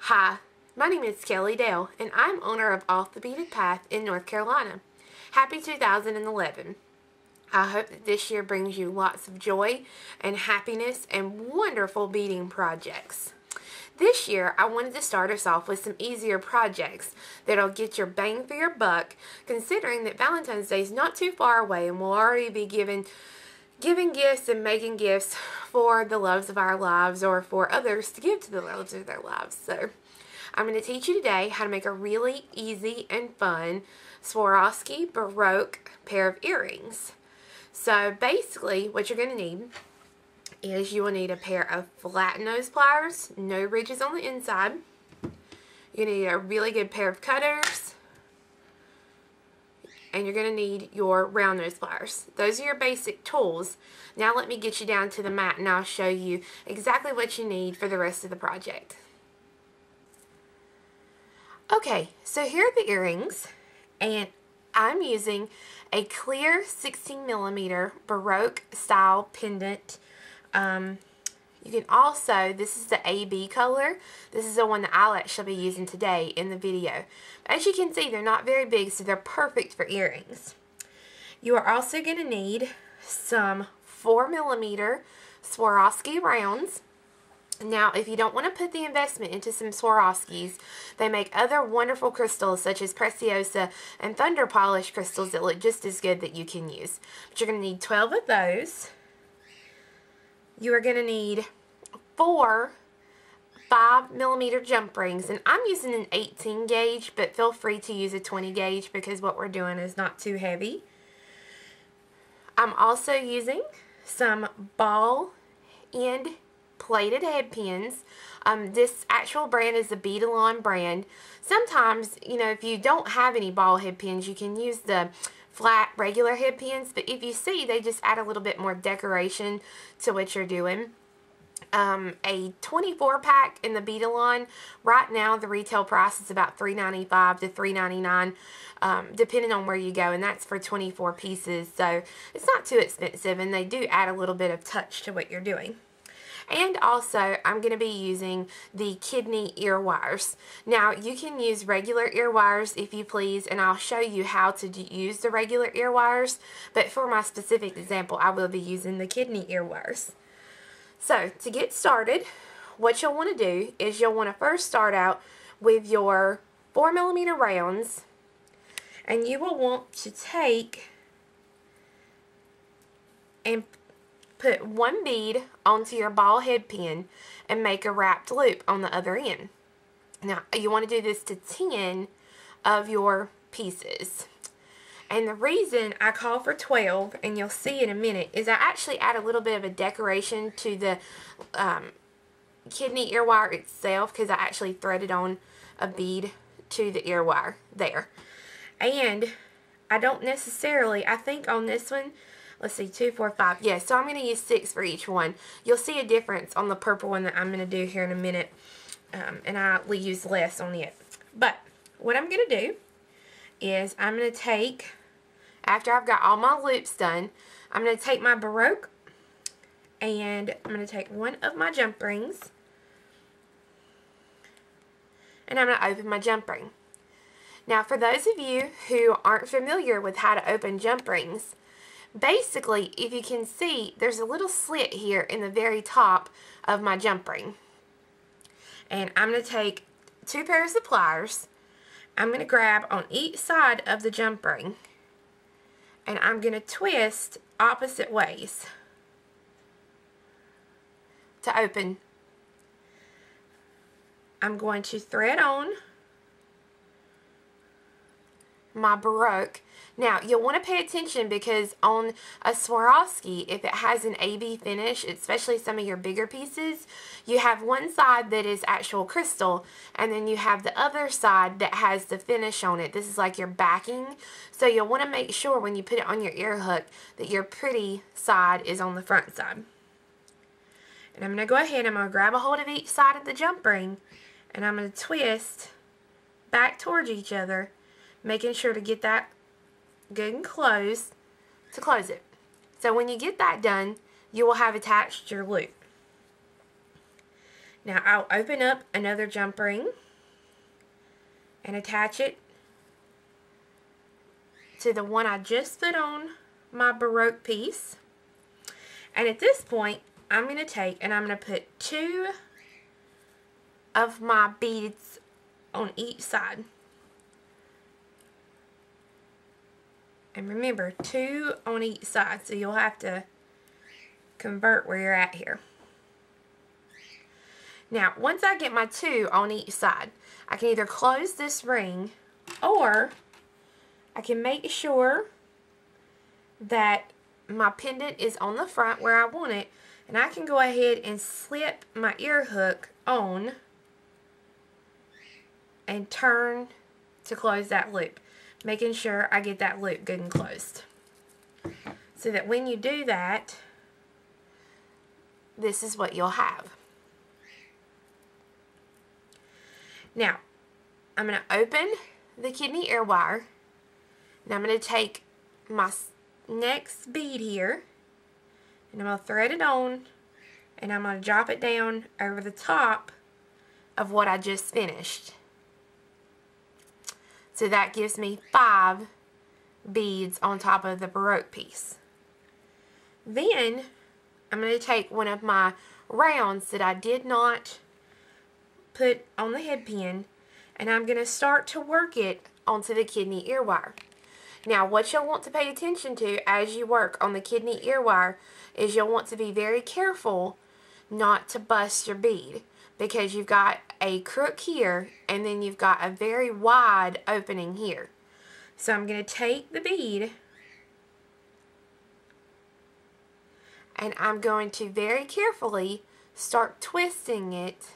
Hi, my name is Kelly Dale, and I'm owner of Off the Beaded Path in North Carolina. Happy 2011. I hope that this year brings you lots of joy and happiness and wonderful beading projects. This year, I wanted to start us off with some easier projects that'll get your bang for your buck, considering that Valentine's Day is not too far away and we'll already be giving gifts and making gifts for the loves of our lives or for others to give to the loves of their lives. So I'm going to teach you today how to make a really easy and fun Swarovski Baroque pair of earrings. So basically what you're going to need is you will need a pair of flat nose pliers, no ridges on the inside. You need a really good pair of cutters. And you're going to need your round nose pliers. Those are your basic tools. Now let me get you down to the mat and I'll show you exactly what you need for the rest of the project. Okay, so here are the earrings, and I'm using a clear 16mm Baroque style pendant. You can also, this is the AB color. This is the one that I'll actually be using today in the video. As you can see, they're not very big, so they're perfect for earrings. You are also going to need some 4mm Swarovski rounds. Now, if you don't want to put the investment into some Swarovskis, they make other wonderful crystals such as Preciosa and Thunder Polish crystals that look just as good that you can use. But you're going to need 12 of those. You are going to need 4 5mm jump rings, and I'm using an 18 gauge, but feel free to use a 20 gauge because what we're doing is not too heavy. I'm also using some ball end plated head pins. This actual brand is the Beadalon brand. Sometimes, if you don't have any ball head pins, you can use the flat regular head pins, but if you see, they just add a little bit more decoration to what you're doing. A 24 pack in the Beadalon, right now the retail price is about $3.95 to $3.99, depending on where you go, and that's for 24 pieces, so it's not too expensive, and they do add a little bit of touch to what you're doing. And also, I'm going to be using the kidney ear wires. Now, you can use regular ear wires if you please, and I'll show you how to use the regular ear wires. But for my specific example, I will be using the kidney ear wires. So, to get started, what you'll want to do is you'll want to first start out with your 4mm rounds. And you will want to take and put one bead onto your ball head pin and make a wrapped loop on the other end. Now, you want to do this to 10 of your pieces. And the reason I call for 12, and you'll see in a minute, is I actually add a little bit of a decoration to the kidney ear wire itself, because I actually threaded on a bead to the ear wire there. And I don't necessarily, I think on this one, let's see, 2, 4, 5. Yeah, so I'm going to use 6 for each one. You'll see a difference on the purple one that I'm going to do here in a minute. And I'll use less on it. But what I'm going to do is I'm going to take, after I've got all my loops done, I'm going to take my Baroque and I'm going to take one of my jump rings. And I'm going to open my jump ring. Now, for those of you who aren't familiar with how to open jump rings, basically, if you can see, there's a little slit here in the very top of my jump ring. And I'm going to take 2 pairs of pliers. I'm going to grab on each side of the jump ring. And I'm going to twist opposite ways to open. I'm going to thread on my Baroque. Now, you'll want to pay attention because on a Swarovski, if it has an AB finish, especially some of your bigger pieces, you have one side that is actual crystal, and then you have the other side that has the finish on it. This is like your backing. So you'll want to make sure when you put it on your ear hook that your pretty side is on the front side. And I'm going to go ahead and I'm going to grab a hold of each side of the jump ring, and I'm going to twist back towards each other, making sure to get that good and close to close it. So when you get that done, you will have attached your loop. Now I'll open up another jump ring and attach it to the one I just put on my Baroque piece. And at this point, I'm going to take and I'm going to put 2 of my beads on each side. And remember, 2 on each side, so you'll have to convert where you're at here. Now, once I get my 2 on each side, I can either close this ring or I can make sure that my pendant is on the front where I want it, and I can go ahead and slip my ear hook on and turn to close that loop, making sure I get that loop good and closed. So that when you do that, this is what you'll have. Now, I'm going to open the kidney ear wire, and I'm going to take my next bead here, and I'm going to thread it on, and I'm going to drop it down over the top of what I just finished. So that gives me 5 beads on top of the Baroque piece. Then I'm going to take one of my rounds that I did not put on the head pin, and I'm going to start to work it onto the kidney ear wire. Now, what you'll want to pay attention to as you work on the kidney ear wire is you'll want to be very careful not to bust your bead, because you've got a crook here and then you've got a very wide opening here. So I'm going to take the bead and I'm going to very carefully start twisting it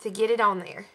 to get it on there.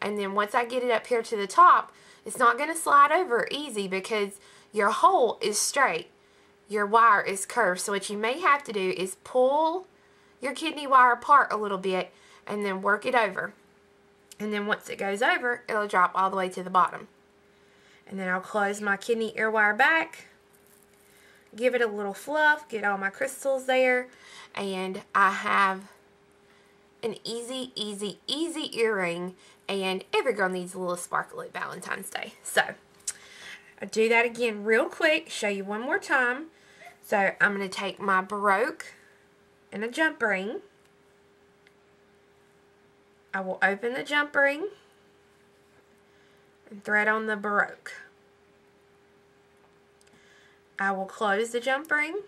And then once I get it up here to the top, it's not going to slide over easy because your hole is straight. Your wire is curved. So what you may have to do is pull your kidney wire apart a little bit and then work it over. And then once it goes over, it'll drop all the way to the bottom. And then I'll close my kidney ear wire back, give it a little fluff, get all my crystals there, and I have an easy earring, and every girl needs a little sparkle at Valentine's Day. So, I'll do that again real quick, show you one more time. So, I'm going to take my Baroque and a jump ring. I will open the jump ring and thread on the Baroque. I will close the jump ring,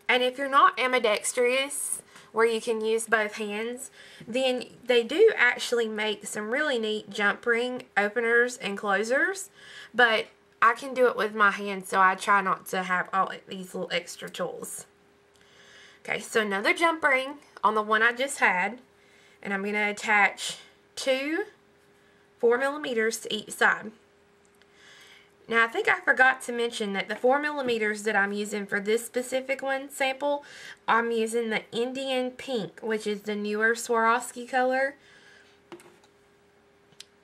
and if you're not ambidextrous where you can use both hands, then they do actually make some really neat jump ring openers and closers, but I can do it with my hands, so I try not to have all these little extra tools. Okay, so another jump ring on the one I just had, and I'm going to attach 2 4mm to each side. Now, I think I forgot to mention that the 4mm that I'm using for this specific one sample, I'm using the Indian Pink, which is the newer Swarovski color.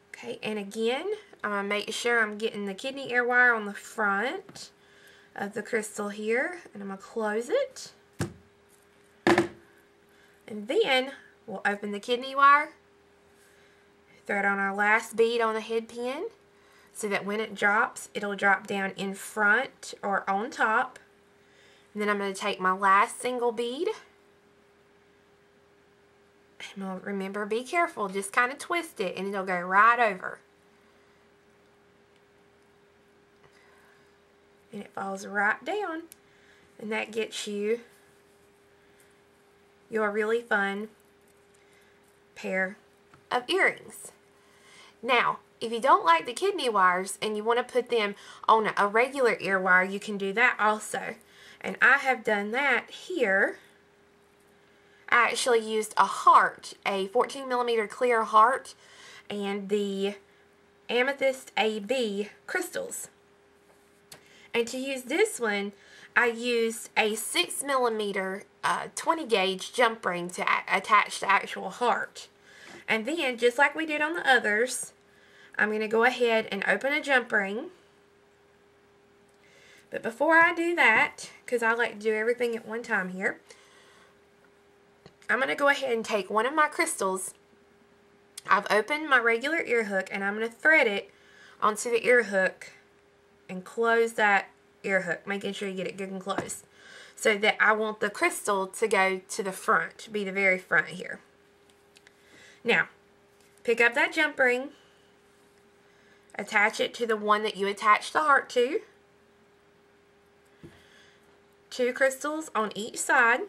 Okay, and again, I'm going to make sure I'm getting the kidney ear wire on the front of the crystal here, and I'm going to close it. And then we'll open the kidney wire, thread on our last bead on the head pin, so that when it drops, it'll drop down in front or on top. And then I'm going to take my last single bead. And remember, be careful, just kind of twist it and it'll go right over. And it falls right down. And that gets you your really fun pair of earrings. Now, if you don't like the kidney wires and you want to put them on a regular ear wire, you can do that also. And I have done that here. I actually used a heart, a 14mm clear heart, and the Amethyst AB crystals. And to use this one, I used a 6mm 20 gauge jump ring to attach the actual heart. And then, just like we did on the others, I'm going to go ahead and open a jump ring. But before I do that, because I like to do everything at one time here, I'm going to go ahead and take one of my crystals. I've opened my regular ear hook, and I'm going to thread it onto the ear hook and close that ear hook, making sure you get it good and close, so that I want the crystal to go to the front, be the very front here. Now, pick up that jump ring, attach it to the one that you attach the heart to. 2 crystals on each side.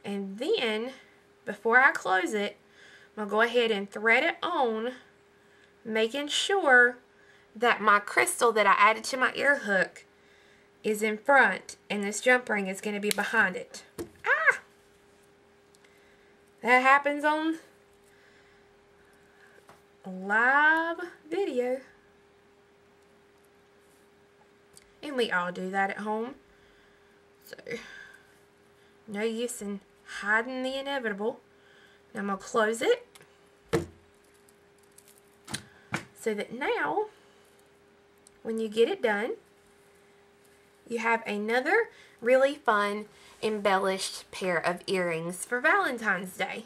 And then, before I close it, I'm going to go ahead and thread it on, making sure that my crystal that I added to my ear hook is in front, and this jump ring is going to be behind it. Ah! That happens on live video. And we all do that at home. So, no use in hiding the inevitable. Now I'm going to close it, so that now, when you get it done, you have another really fun embellished pair of earrings for Valentine's Day.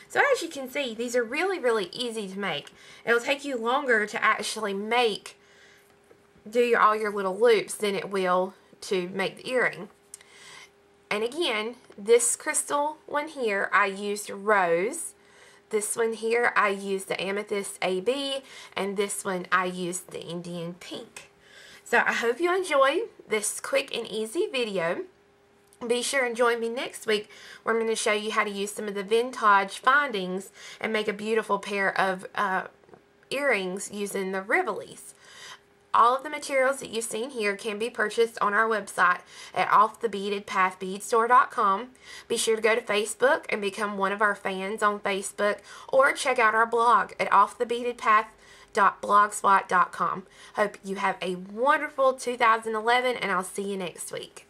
So as you can see, these are really, really easy to make. It'll take you longer to actually do all your little loops than it will to make the earring. And again, this crystal one here, I used rose. This one here, I used the amethyst AB. And this one, I used the Indian pink. So I hope you enjoyed this quick and easy video. Be sure and join me next week, where I'm going to show you how to use some of the vintage findings and make a beautiful pair of earrings using the Rivolis. All of the materials that you've seen here can be purchased on our website at offthebeadedpathbeadstore.com. Be sure to go to Facebook and become one of our fans on Facebook, or check out our blog at offthebeadedpath.blogspot.com. Hope you have a wonderful 2011, and I'll see you next week.